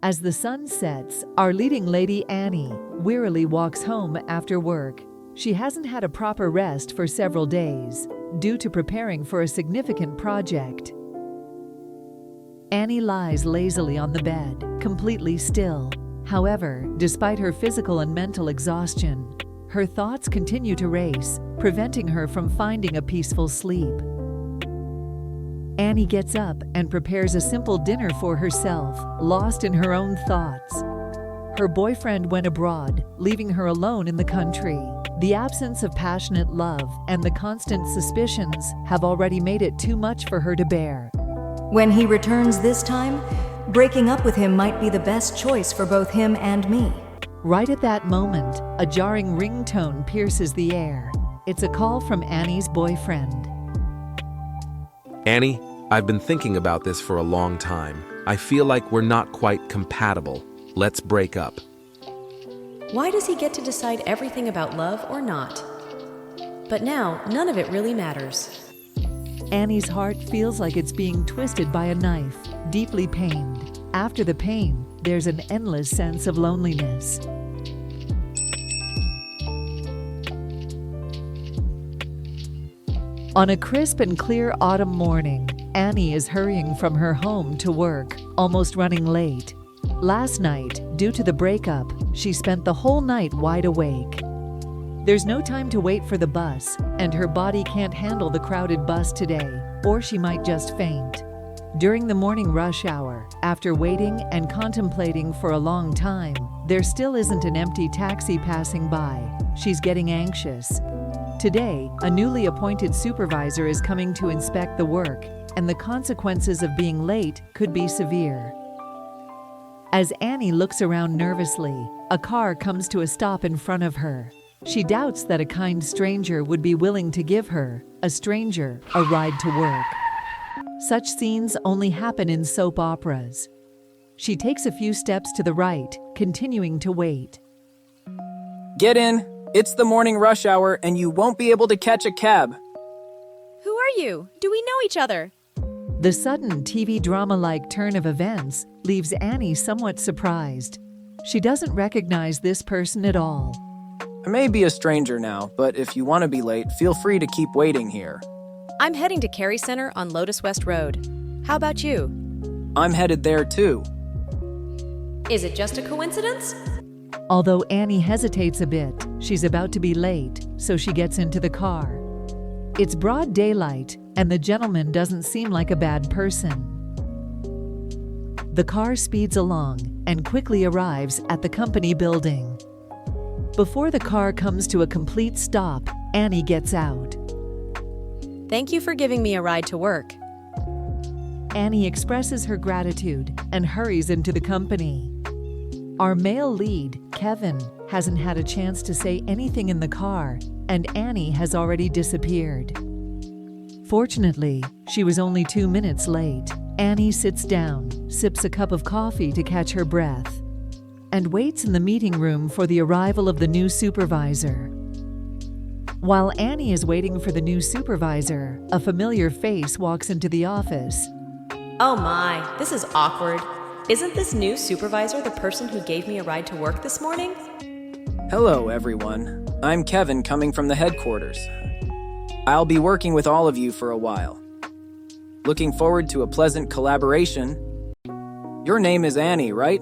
As the sun sets, our leading lady Annie wearily walks home after work. She hasn't had a proper rest for several days, due to preparing for a significant project. Annie lies lazily on the bed, completely still. However, despite her physical and mental exhaustion, her thoughts continue to race, preventing her from finding a peaceful sleep. Annie gets up and prepares a simple dinner for herself, lost in her own thoughts. Her boyfriend went abroad, leaving her alone in the country. The absence of passionate love and the constant suspicions have already made it too much for her to bear. When he returns this time, breaking up with him might be the best choice for both him and me. Right at that moment, a jarring ringtone pierces the air. It's a call from Annie's boyfriend. Annie, I've been thinking about this for a long time. I feel like we're not quite compatible. Let's break up. Why does he get to decide everything about love or not? But now, none of it really matters. Annie's heart feels like it's being twisted by a knife, deeply pained. After the pain, there's an endless sense of loneliness. On a crisp and clear autumn morning, Annie is hurrying from her home to work, almost running late. Last night, due to the breakup, she spent the whole night wide awake. There's no time to wait for the bus, and her body can't handle the crowded bus today, or she might just faint. During the morning rush hour, after waiting and contemplating for a long time, there still isn't an empty taxi passing by. She's getting anxious. Today, a newly appointed supervisor is coming to inspect the work, and the consequences of being late could be severe. As Annie looks around nervously, a car comes to a stop in front of her. She doubts that a kind stranger would be willing to give her, a stranger, a ride to work. Such scenes only happen in soap operas. She takes a few steps to the right, continuing to wait. Get in. It's the morning rush hour and you won't be able to catch a cab. Who are you? Do we know each other? The sudden TV drama-like turn of events leaves Annie somewhat surprised. She doesn't recognize this person at all. I may be a stranger now, but if you want to be late, feel free to keep waiting here. I'm heading to Cary Center on Lotus West Road. How about you? I'm headed there too. Is it just a coincidence? Although Annie hesitates a bit, she's about to be late, so she gets into the car. It's broad daylight, and the gentleman doesn't seem like a bad person. The car speeds along and quickly arrives at the company building. Before the car comes to a complete stop, Annie gets out. Thank you for giving me a ride to work. Annie expresses her gratitude and hurries into the company. Our male lead, Kevin, hasn't had a chance to say anything in the car, and Annie has already disappeared. Fortunately, she was only 2 minutes late. Annie sits down, sips a cup of coffee to catch her breath, and waits in the meeting room for the arrival of the new supervisor. While Annie is waiting for the new supervisor, a familiar face walks into the office. Oh my, this is awkward. Isn't this new supervisor the person who gave me a ride to work this morning? Hello, everyone. I'm Kevin coming from the headquarters. I'll be working with all of you for a while. Looking forward to a pleasant collaboration. Your name is Annie, right?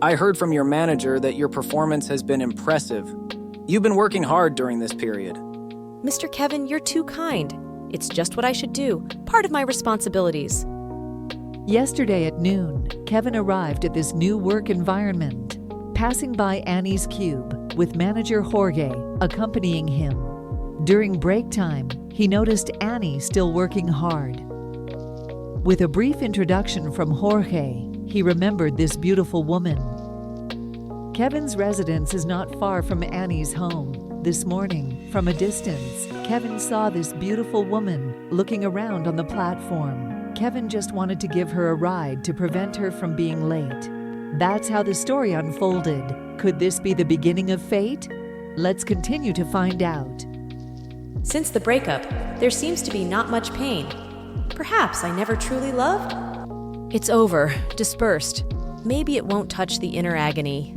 I heard from your manager that your performance has been impressive. You've been working hard during this period. Mr. Kevin, you're too kind. It's just what I should do, part of my responsibilities. Yesterday at noon, Kevin arrived at this new work environment, passing by Annie's cube, with manager Jorge accompanying him. During break time, he noticed Annie still working hard. With a brief introduction from Jorge, he remembered this beautiful woman. Kevin's residence is not far from Annie's home. This morning, from a distance, Kevin saw this beautiful woman looking around on the platform. Kevin just wanted to give her a ride to prevent her from being late. That's how the story unfolded. Could this be the beginning of fate? Let's continue to find out. Since the breakup, there seems to be not much pain. Perhaps I never truly loved? It's over, dispersed. maybe it won't touch the inner agony.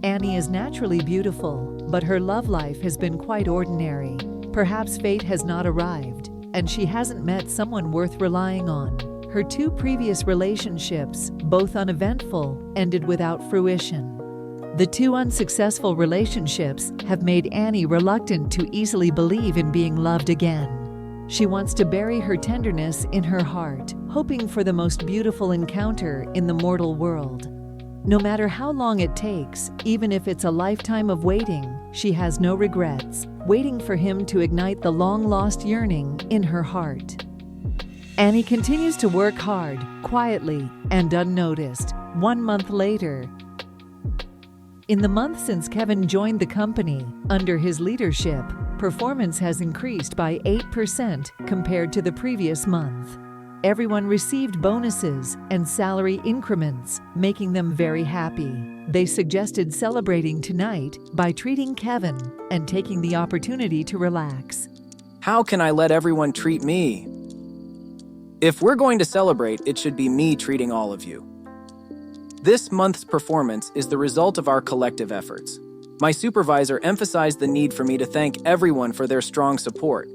Annie is naturally beautiful, but her love life has been quite ordinary. Perhaps fate has not arrived, and she hasn't met someone worth relying on. Her 2 previous relationships, both uneventful, ended without fruition. The 2 unsuccessful relationships have made Annie reluctant to easily believe in being loved again. She wants to bury her tenderness in her heart, hoping for the most beautiful encounter in the mortal world. No matter how long it takes, even if it's a lifetime of waiting, she has no regrets, waiting for him to ignite the long-lost yearning in her heart. Annie continues to work hard, quietly, and unnoticed. 1 month later, in the month since Kevin joined the company, under his leadership, performance has increased by 8% compared to the previous month. Everyone received bonuses and salary increments, making them very happy. They suggested celebrating tonight by treating Kevin and taking the opportunity to relax. How can I let everyone treat me? If we're going to celebrate, it should be me treating all of you. This month's performance is the result of our collective efforts. My supervisor emphasized the need for me to thank everyone for their strong support.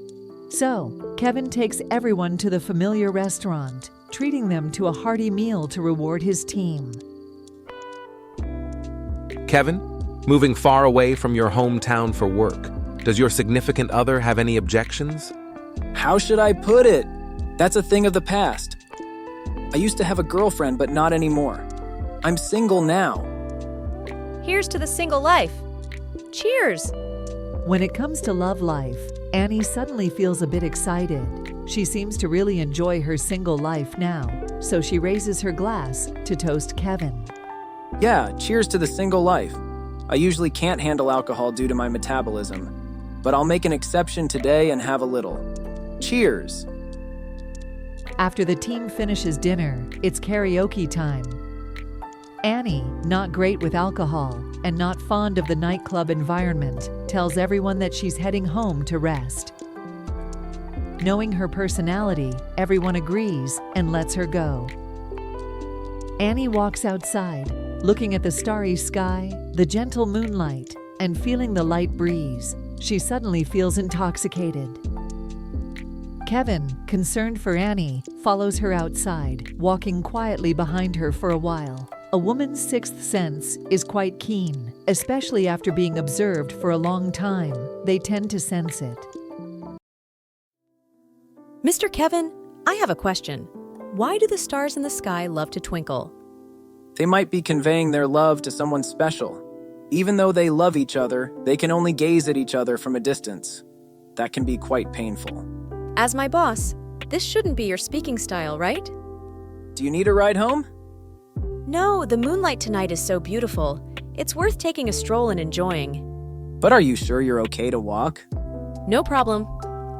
So, Kevin takes everyone to the familiar restaurant, treating them to a hearty meal to reward his team. Kevin, moving far away from your hometown for work, does your significant other have any objections? How should I put it? That's a thing of the past. I used to have a girlfriend, but not anymore. I'm single now. Here's to the single life. Cheers! When it comes to love life, Annie suddenly feels a bit excited. She seems to really enjoy her single life now, so she raises her glass to toast Kevin. Yeah, cheers to the single life. I usually can't handle alcohol due to my metabolism, but I'll make an exception today and have a little. Cheers! After the team finishes dinner, it's karaoke time. Annie, not great with alcohol and not fond of the nightclub environment, tells everyone that she's heading home to rest. Knowing her personality, everyone agrees and lets her go. Annie walks outside, looking at the starry sky, the gentle moonlight, and feeling the light breeze. She suddenly feels intoxicated. Kevin, concerned for Annie, follows her outside, walking quietly behind her for a while. A woman's sixth sense is quite keen, especially after being observed for a long time. They tend to sense it. Mr. Kevin, I have a question. Why do the stars in the sky love to twinkle? They might be conveying their love to someone special. Even though they love each other, they can only gaze at each other from a distance. That can be quite painful. As my boss, this shouldn't be your speaking style, right? Do you need a ride home? No, the moonlight tonight is so beautiful. It's worth taking a stroll and enjoying. But are you sure you're okay to walk? No problem.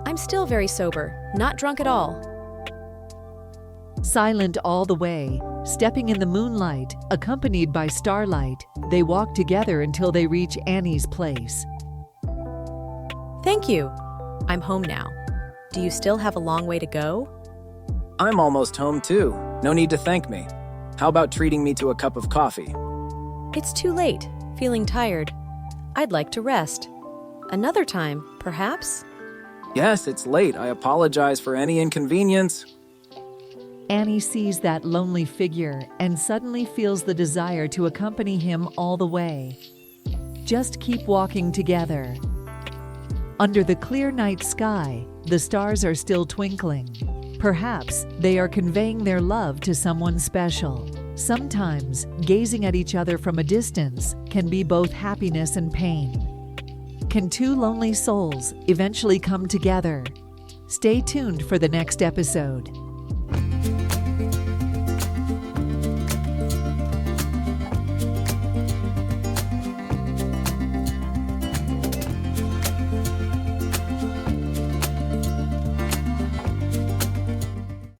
I'm still very sober, not drunk at all. Silent all the way, stepping in the moonlight, accompanied by starlight, they walk together until they reach Annie's place. Thank you. I'm home now. Do you still have a long way to go? I'm almost home too. No need to thank me. How about treating me to a cup of coffee? It's too late. Feeling tired. I'd like to rest. Another time, perhaps? Yes, it's late. I apologize for any inconvenience. Annie sees that lonely figure and suddenly feels the desire to accompany him all the way. Just keep walking together. Under the clear night sky, the stars are still twinkling. Perhaps they are conveying their love to someone special. Sometimes, gazing at each other from a distance can be both happiness and pain. Can two lonely souls eventually come together? Stay tuned for the next episode.